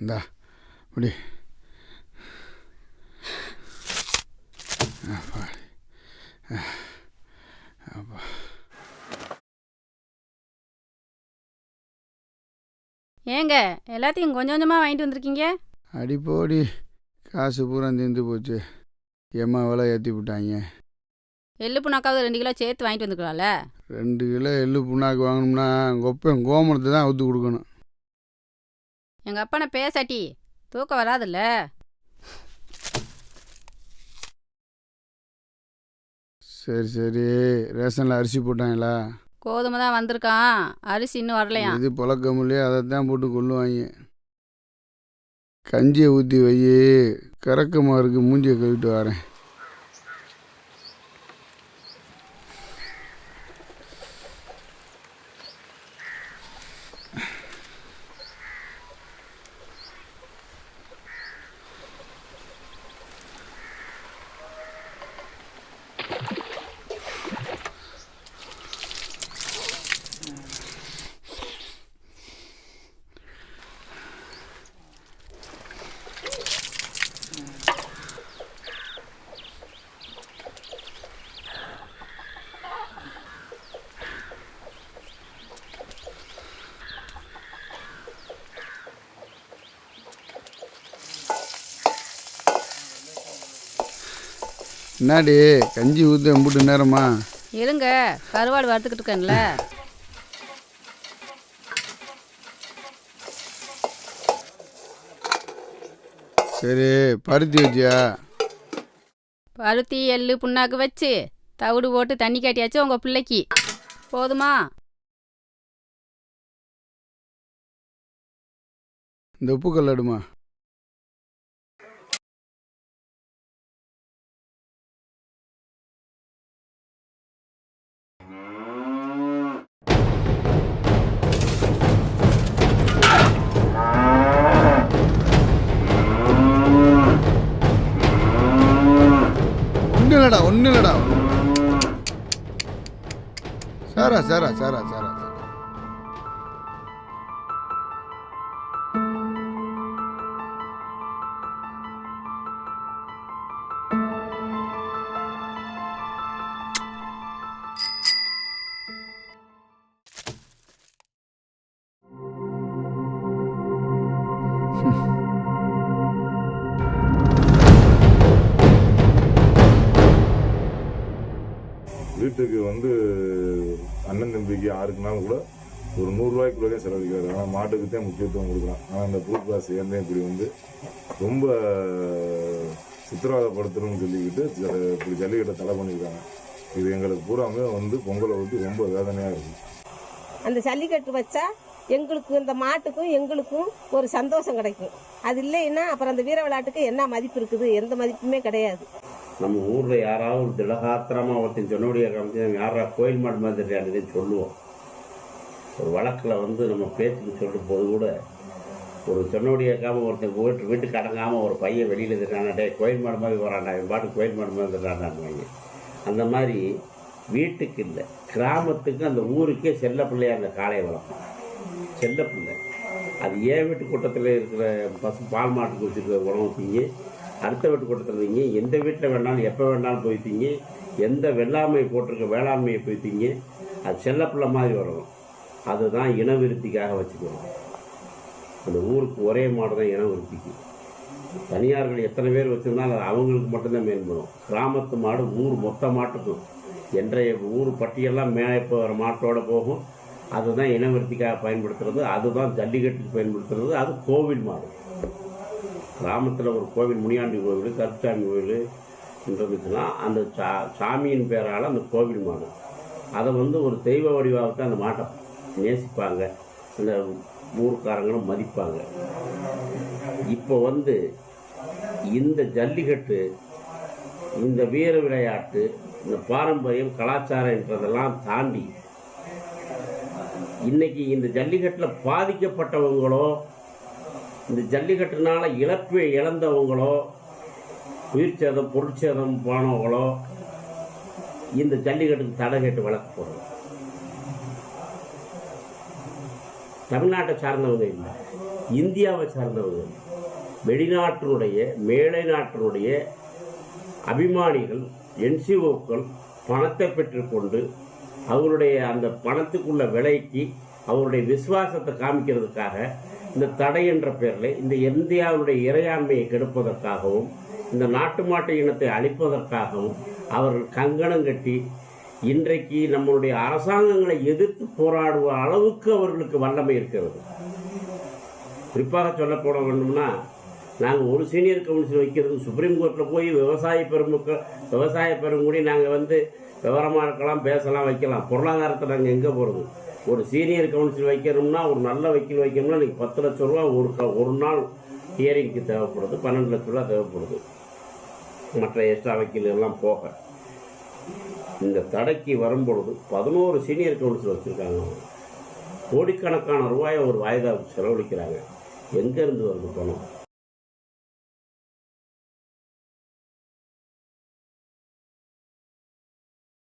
இந்தா இப்படி அப்பா அப்பா. ஏங்க எல்லாத்தையும் கொஞ்சம் கொஞ்சமாக வாங்கிட்டு வந்திருக்கீங்க? அடிப்போடி காசு பூரா தீர்ந்து போச்சு. ஏம்மா விலை ஏற்றி விட்டாங்க. எள்ளு புண்ணாக்காவது 2 கிலோ சேர்த்து வாங்கிட்டு வந்துக்கலாம்ல. 2 கிலோ எள்ளு புண்ணாக்கு வாங்கணும்னா கொப்பன் கோமணத்தை தான் ஊற்றி கொடுக்கணும். எங்கள் அப்பனை பேசாட்டி தூக்கம் வராதுல்ல. சரி சரி, ரேஷனில் அரிசி போட்டாங்களா? கோதுமை தான் வந்திருக்கான், அரிசி இன்னும் வரலையா? இது புழக்கமில்லையே, அதை தான் போட்டு கொள்ளுவாங்க. கஞ்சியை ஊற்றி வை, கறக்கமாக இருக்கு, மூஞ்சியை கழுவிட்டு வரேன். என்னாடி கஞ்சி ஊற்ற எம்பிட்டு நேரமா? இருங்க, கருவாடு வறுத்துக்கிட்டு இருக்கேன்ல. சரி, பருத்தி வச்சியா? பருத்தி எள்ளு புண்ணாக்கு வச்சு தவிடு போட்டு தண்ணி காட்டியாச்சு உங்கள் பிள்ளைக்கு. போதுமா? இந்த உப்பு கல்லடுமா? ஒன்றும் இல்லடா. சாரா சாரா சாரா சாரா வீட்டுக்கு வந்து அண்ணன் தம்பிக்கு யாருக்குனாலும் கூட ஒரு 100 ரூபாய்க்குள்ளே செலவழிக்கிறாரு. ஆனால் மாட்டுக்கு தான் முக்கியத்துவம் கொடுக்குறான். ஆனால் அந்த புது காசு ஏன் இப்படி வந்து ரொம்ப சித்திரவதைப்படுத்தணும்னு சொல்லிக்கிட்டு இப்படி ஜல்லிக்கட்டை தடை பண்ணியிருக்காங்க. இது எங்களுக்கு பூராமே வந்து பொங்கலை ஊற்றி ரொம்ப வேதனையாக இருக்குது. அந்த ஜல்லிக்கட்டு வச்சா எங்களுக்கு இந்த மாட்டுக்கும் எங்களுக்கும் ஒரு சந்தோஷம் கிடைக்கும். அது இல்லைன்னா அப்புறம் அந்த வீர விளையாட்டுக்கு என்ன மதிப்பு இருக்குது? எந்த மதிப்புமே கிடையாது. நம்ம ஊரில் யாராவது ஒரு திடகாத்திரமாக ஒருத்தன் சொன்னோடைய காமிச்சு நம்ம யாரா கோயில் மாடு மாதிரி சொல்லுவோம். ஒரு வழக்கில் வந்து நம்ம பேச்சுக்கு சொல்கிற போது கூட ஒரு சொன்னோடைய காமல் ஒருத்தன் வீட்டுக்கு அடங்காமல் ஒரு பையன் வெளியில் இருக்கானே கோயில் மாடு மாதிரி வராண்டா, என் பாட்டு கோயில் மாடு மாதிரி இருக்காண்டான்னு. அந்த மாதிரி வீட்டுக்கு இல்லை, கிராமத்துக்கு அந்த ஊருக்கே செல்ல பிள்ளையா அந்த காளையை வளர்க்கும். செல்ல பிள்ளை அது ஏன் வீட்டு கூட்டத்தில் இருக்கிற பால் மாட்டுக்கு வச்சுருக்கிற உணவு திங்க, அடுத்த வீட்டு கூட்டத்தில் இருந்தீங்க, எந்த வீட்டில் வேணாலும் எப்போ வேணாலும் போய்த்தீங்க, எந்த வெள்ளாமை போட்டிருக்க வேளாண்மையை போய்த்தீங்க, அது செல்லப்பிள்ளை மாதிரி வரணும். அதுதான் இனவிருத்திக்காக வச்சுக்கணும். அந்த ஊருக்கு ஒரே மாடு தான் இனவிருத்திக்கு. தனியார்கள் எத்தனை பேர் வச்சுருந்தாலும் அது அவங்களுக்கு மட்டும்தான் மேம்படும். கிராமத்து மாடு ஊர் மொத்த மாட்டுக்கும், என்றைய ஊர் பட்டியெல்லாம் மேலே போகிற மாட்டோடு போகும். அதுதான் இனவிருத்திக்காக பயன்படுத்துறது, அதுதான் ஜல்லிக்கட்டுக்கு பயன்படுத்துறது. அது கோவில் மாடு. கிராமத்தில் ஒரு கோவில், முனியாண்டி கோவில், கருச்சாமி கோவில் இருந்துச்சுன்னா அந்த சாமியின் பேரால் அந்த கோவில் மாடு. அதை வந்து ஒரு தெய்வ வடிவாகத்தான் அந்த மாட்டை நேசிப்பாங்க, அந்த ஊருக்காரங்களும் மதிப்பாங்க. இப்போ வந்து இந்த ஜல்லிக்கட்டு, இந்த வீர விளையாட்டு, இந்த பாரம்பரியம் கலாச்சாரம் என்றதெல்லாம் தாண்டி இன்னைக்கு இந்த ஜல்லிக்கட்டில் பாதிக்கப்பட்டவங்களோ, இந்த ஜல்லிக்கட்டுனால இழப்பை இழந்தவங்களோ, உயிர் சேதம் பொருட்சேதம் போனவங்களோ இந்த ஜல்லிக்கட்டுக்கு தடை கேட்டு வழக்கு போடுறோம். தமிழ்நாட்டை சார்ந்தவங்க இல்லை, இந்தியாவை சார்ந்தவர்கள், வெளிநாட்டினுடைய மேலை நாட்டினுடைய அபிமானிகள், என்ஜிஓக்கள் பணத்தை பெற்றுக்கொண்டு அவருடைய அந்த பணத்துக்குள்ள விலைக்கு அவருடைய விசுவாசத்தை காமிக்கிறதுக்காக இந்த தடை என்ற பெயரில் இந்த இந்தியாவுடைய இறையாண்மையை கெடுப்பதற்காகவும் இந்த நாட்டு மாட்டு இனத்தை அழிப்பதற்காகவும் அவர்கள் கங்கணம் கட்டி இன்றைக்கு நம்மளுடைய அரசாங்கங்களை எதிர்த்து போராடுவ அளவுக்கு அவர்களுக்கு வல்லமை இருக்கிறது. குறிப்பாக சொல்லப்பட வேண்டும்னா, நாங்கள் ஒரு சீனியர் கவுன்சில் வைக்கிறது சுப்ரீம் கோர்ட்டில் போய் விவசாய பெருங்குடி நாங்கள் விவரமாக இருக்கலாம், பேசலாம், வைக்கலாம். பொருளாதாரத்தை நாங்கள் எங்கே போகிறது? ஒரு சீனியர் கவுன்சில் வைக்கணும்னா, ஒரு நல்ல வக்கீல் வைக்கணும்னா இன்றைக்கி 10 லட்ச ரூபா ஒரு நாள் ஹியரிங்க்கு தேவைப்படுது, 12 லட்ச ரூபா தேவைப்படுது, மற்ற எக்ஸ்ட்ரா வக்கீல் எல்லாம் போக. இந்த தடைக்கு வரும்பொழுது 11 சீனியர் கவுன்சில் வச்சுருக்காங்க. கோடிக்கணக்கான ரூபாயை ஒரு வாய்தாவுக்கு செலவழிக்கிறாங்க. எங்கேருந்து வருது பணம்?